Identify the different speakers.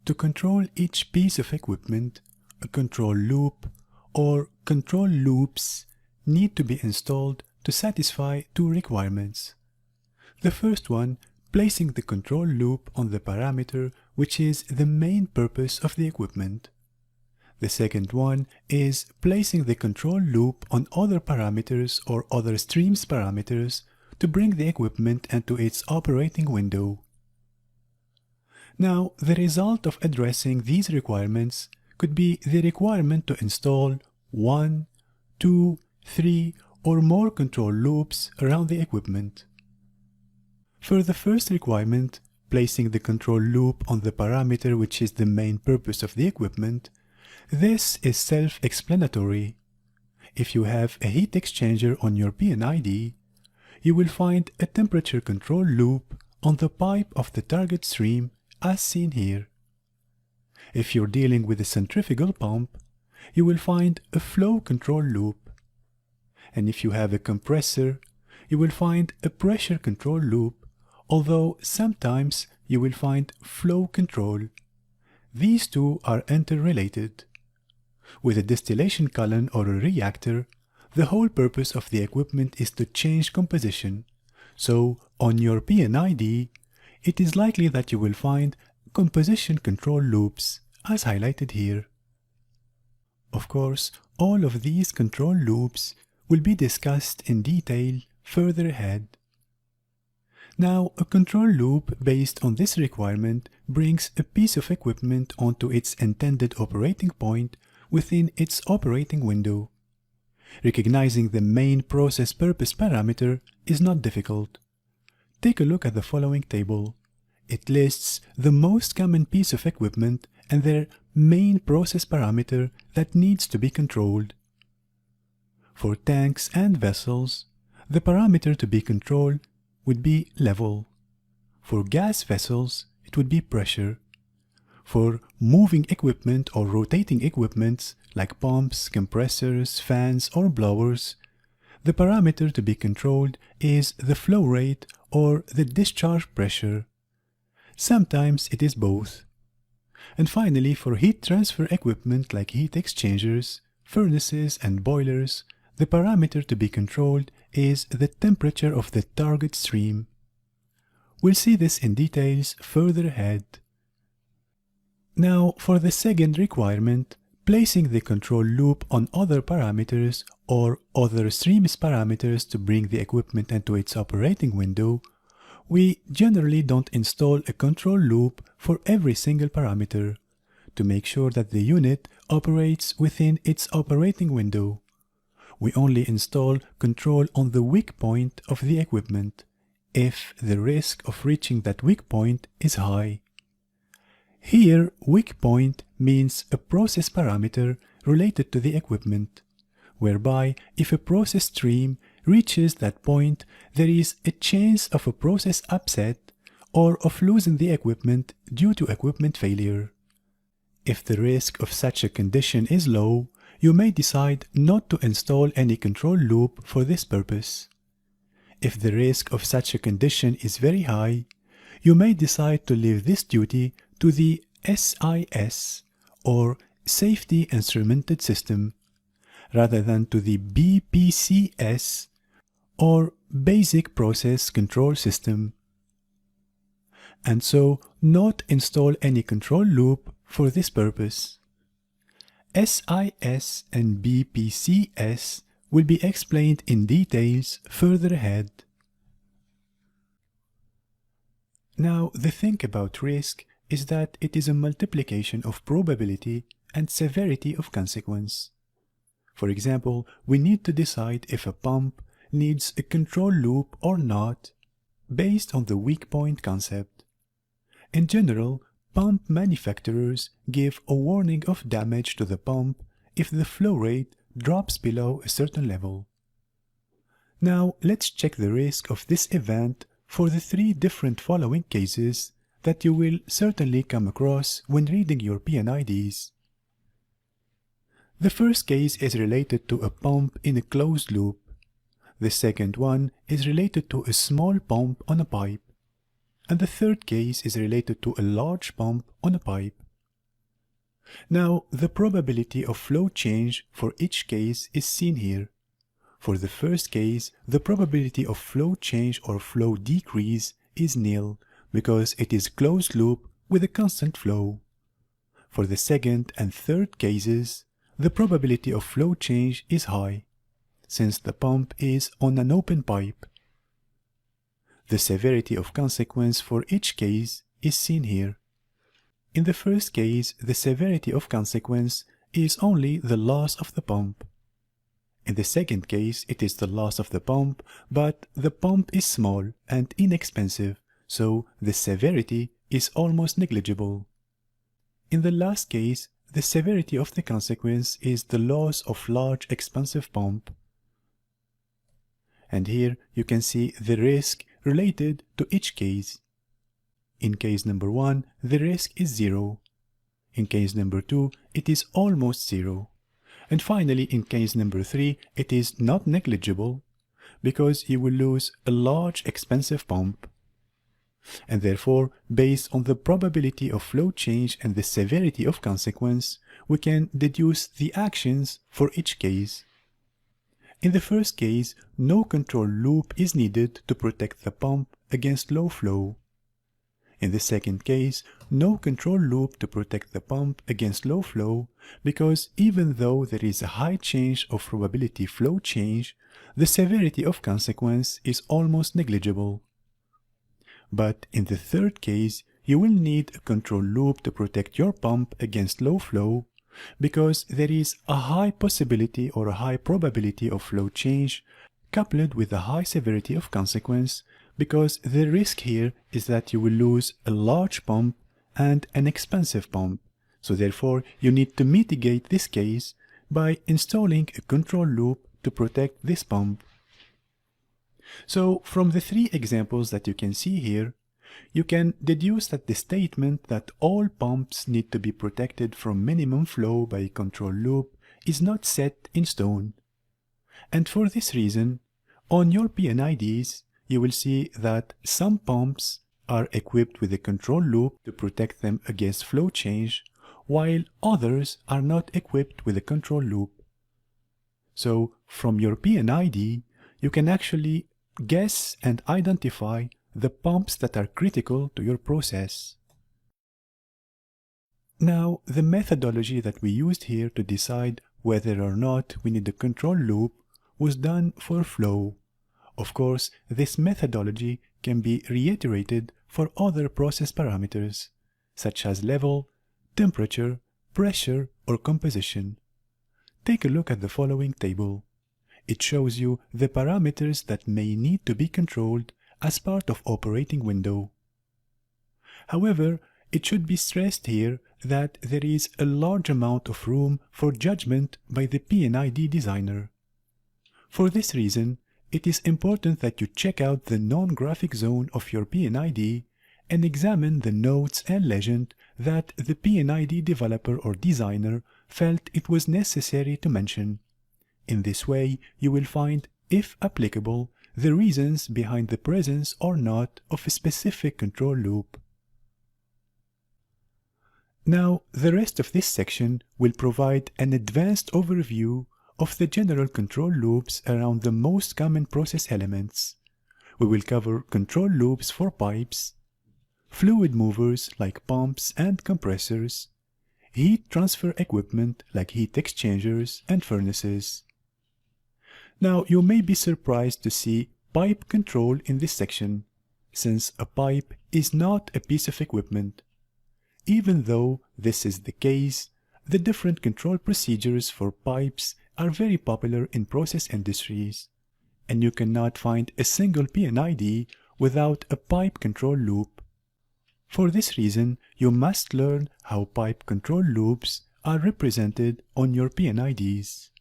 Speaker 1: To control each piece of equipment, a control loop or control loops need to be installed to satisfy two requirements. The first one, placing the control loop on the parameter which is the main purpose of the equipment. The second one is placing the control loop on other parameters or other streams parameters to bring the equipment into its operating window. Now, the result of addressing these requirements could be the requirement to install 1, 2, 3, or more control loops around the equipment. For the first requirement, placing the control loop on the parameter which is the main purpose of the equipment, this is self-explanatory. If you have a heat exchanger on your P&ID, you will find a temperature control loop on the pipe of the target stream as seen here. If you're dealing with a centrifugal pump, you will find a flow control loop. And if you have a compressor, you will find a pressure control loop, although sometimes you will find flow control. These two are interrelated. With a distillation column or a reactor, the whole purpose of the equipment is to change composition. So, on your P&ID, it is likely that you will find composition control loops, as highlighted here. Of course, all of these control loops will be discussed in detail further ahead. Now, a control loop based on this requirement brings a piece of equipment onto its intended operating point within its operating window. Recognizing the main process purpose parameter is not difficult. Take a look at the following table. It lists the most common piece of equipment and their main process parameter that needs to be controlled. For tanks and vessels, the parameter to be controlled would be level. For gas vessels, it would be pressure. For moving equipment or rotating equipments like pumps, compressors, fans, or blowers, the parameter to be controlled is the flow rate or the discharge pressure. Sometimes it is both. And finally, for heat transfer equipment like heat exchangers, furnaces, and boilers, the parameter to be controlled is the temperature of the target stream. We'll see this in details further ahead. Now, for the second requirement, placing the control loop on other parameters or other streams parameters to bring the equipment into its operating window, we generally don't install a control loop for every single parameter to make sure that the unit operates within its operating window. We only install control on the weak point of the equipment, if the risk of reaching that weak point is high. Here, weak point means a process parameter related to the equipment, whereby if a process stream reaches that point, there is a chance of a process upset or of losing the equipment due to equipment failure. If the risk of such a condition is low, you may decide not to install any control loop for this purpose. If the risk of such a condition is very high, you may decide to leave this duty to the SIS, or Safety Instrumented System, rather than to the BPCS, or Basic Process Control System, and so not install any control loop for this purpose. SIS and BPCS will be explained in details further ahead. Now, the thing about risk is that it is a multiplication of probability and severity of consequence. For example, we need to decide if a pump needs a control loop or not based on the weak point concept. In general, pump manufacturers give a warning of damage to the pump if the flow rate drops below a certain level. Now, let's check the risk of this event for the three different following cases that you will certainly come across when reading your P&IDs. The first case is related to a pump in a closed loop. The second one is related to a small pump on a pipe. And the third case is related to a large pump on a pipe. Now, the probability of flow change for each case is seen here. For the first case, the probability of flow change or flow decrease is nil because it is closed loop with a constant flow. For the second and third cases, the probability of flow change is high, since the pump is on an open pipe. The severity of consequence for each case is seen here. In the first case, the severity of consequence is only the loss of the pump. In the second case, it is the loss of the pump, but the pump is small and inexpensive, so the severity is almost negligible. In the last case, the severity of the consequence is the loss of large expensive pump. And here you can see the risk related to each case. In case number 1, the risk is 0. In case number 2, it is almost 0. And finally, in case number 3, it is not negligible because you will lose a large expensive pump. And therefore, based on the probability of flow change and the severity of consequence, we can deduce the actions for each case. In the first case, no control loop is needed to protect the pump against low flow. In the second case, no control loop to protect the pump against low flow because even though there is a high change of probability flow change, the severity of consequence is almost negligible. But in the third case, you will need a control loop to protect your pump against low flow because there is a high possibility or a high probability of flow change coupled with a high severity of consequence, because the risk here is that you will lose a large pump and an expensive pump. So therefore, you need to mitigate this case by installing a control loop to protect this pump. So from the 3 examples that you can see here, you can deduce that the statement that all pumps need to be protected from minimum flow by a control loop is not set in stone. And for this reason, on your P&IDs, you will see that some pumps are equipped with a control loop to protect them against flow change, while others are not equipped with a control loop. So from your P&ID, you can actually guess and identify the pumps that are critical to your process. Now, the methodology that we used here to decide whether or not we need a control loop was done for flow. Of course, this methodology can be reiterated for other process parameters, such as level, temperature, pressure, or composition. Take a look at the following table. It shows you the parameters that may need to be controlled as part of operating window. However, it should be stressed here that there is a large amount of room for judgment by the P&ID designer. For this reason, it is important that you check out the non-graphic zone of your P&ID and examine the notes and legend that the P&ID developer or designer felt it was necessary to mention. In this way, you will find, if applicable, the reasons behind the presence or not of a specific control loop. Now, the rest of this section will provide an advanced overview of the general control loops around the most common process elements. We will cover control loops for pipes, fluid movers like pumps and compressors, heat transfer equipment like heat exchangers and furnaces. Now, you may be surprised to see pipe control in this section, since a pipe is not a piece of equipment. Even though this is the case, the different control procedures for pipes are very popular in process industries, and you cannot find a single P&ID without a pipe control loop. For this reason, you must learn how pipe control loops are represented on your P&IDs.